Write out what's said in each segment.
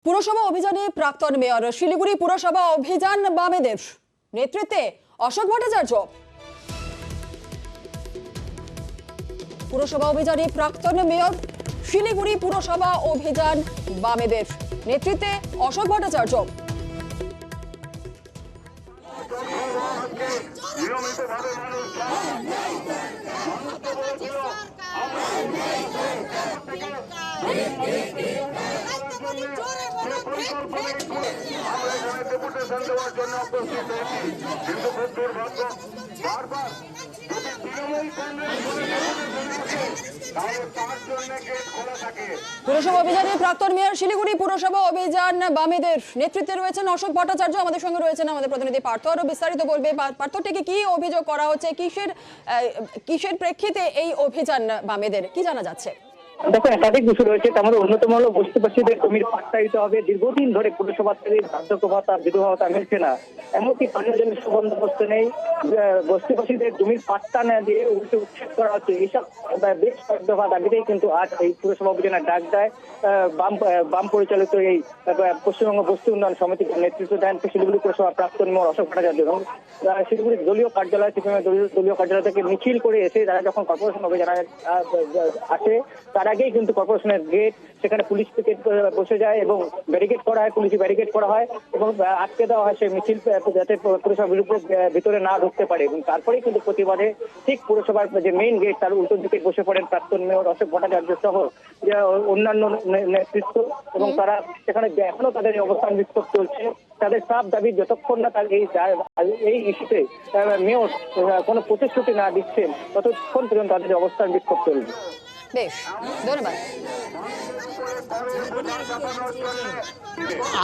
পুরসভা অভিযানে প্রাক্তন মেয়র শিলিগুড়ি পুরসভা অভিযান বামেদের নেতৃত্বে অশোক ভট্টাচার্য। পুরসভা অভিযানে প্রাক্তন মেয়র শিলিগুড়ি পুরসভা অভিযান বামেদের নেতৃত্বে অশোক ভট্টাচার্য। পুরসভা অভিযানে প্রাক্তন মেয়র শিলিগুড়ি পুরসভা অভিযান বামেদের নেতৃত্বে রয়েছেন অশোক ভট্টাচার্য। আমাদের সঙ্গে রয়েছেন আমাদের প্রতিনিধি পার্থ, আরো বিস্তারিত বলবে। পার্থ, থেকে কি অভিযোগ করা হচ্ছে, কিসের প্রেক্ষিতে এই অভিযান বামেদের, কি জানা যাচ্ছে? দেখো, একাধিক বিষয় রয়েছে। তার মধ্যে অন্যতম হলো বস্তিবাসীদের জমির পাট্টা দিতে হবে। দীর্ঘদিন ধরে পুরসভা থেকে বার্ধক্য ভাতা, বিধবা ভাতা মিলছে না, এমনকি পানীয় জলের সুবন্দোবস্ত নেই। বস্তিবাসীদের জমির পাট্টা না দিয়ে উচ্ছেদ করা হচ্ছে। এইসব বেশ কয়েক দফা দাবিতেই কিন্তু আজ এই পুরসভা অভিযানের ডাক দেয় বাম পরিচালিত এই পশ্চিমবঙ্গ বস্তি উন্নয়ন সমিতির নেতৃত্ব দেন শিলিগুড়ি পুরসভা প্রাক্তন মেয়র অশোক ভট্টাচার্য। এবং শিলিগুড়ির দলীয় কার্যালয়, সিপিএমের দলীয় কার্যালয় থেকে মিছিল করে এসে তারা যখন কর্পোরেশন অভিযানে আসে, তার আগেই কিন্তু কর্পোরেশনের গেট, সেখানে পুলিশ পিকেট বসে যায় এবং ব্যারিকেড করা হয়, পুলিশি ব্যারিকেড করা হয় এবং আটকে দেওয়া হয় সেই মিছিল, যাতে পুরসভার ভিতরে না ঢুকতে পারে। এবং তারপরেই কিন্তু প্রতিবাদে ঠিক পুরসভার যে মেইন গেট তার উল্টো দিকে বসে পড়েন প্রাক্তন মেয়র অশোক ভট্টাচার্য সহ অন্যান্য নেতৃত্ব। এবং তারা সেখানে এখনো তাদের অবস্থান বিক্ষোভ চলছে। তাদের সাফ দাবি, যতক্ষণ না তার এই ইস্যুতে মেয়র কোনো প্রতিশ্রুতি না দিচ্ছেন ততক্ষণ পর্যন্ত তাদের অবস্থান বিক্ষোভ চলবে। বেশ, ধন্যবাদ।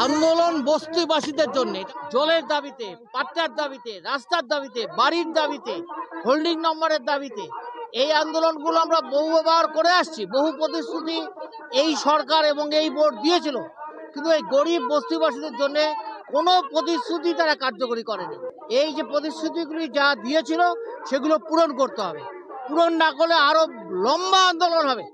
আন্দোলন বস্তিবাসীদের জন্য, জলের দাবিতে, পাট্টার দাবিতে, রাস্তার দাবিতে, বাড়ির দাবিতে, হোল্ডিং নম্বরের দাবিতে। এই আন্দোলনগুলো আমরা বহুবার করে আসছি। বহু প্রতিশ্রুতি এই সরকার এবং এই বোর্ড দিয়েছিল, কিন্তু এই গরিব বস্তিবাসীদের জন্য কোনো প্রতিশ্রুতি তারা কার্যকরী করেনি। এই যে প্রতিশ্রুতিগুলি যা দিয়েছিল সেগুলো পূরণ করতে হবে। পূরণ না করলে আরো লম্বা আন্দোলন হবে।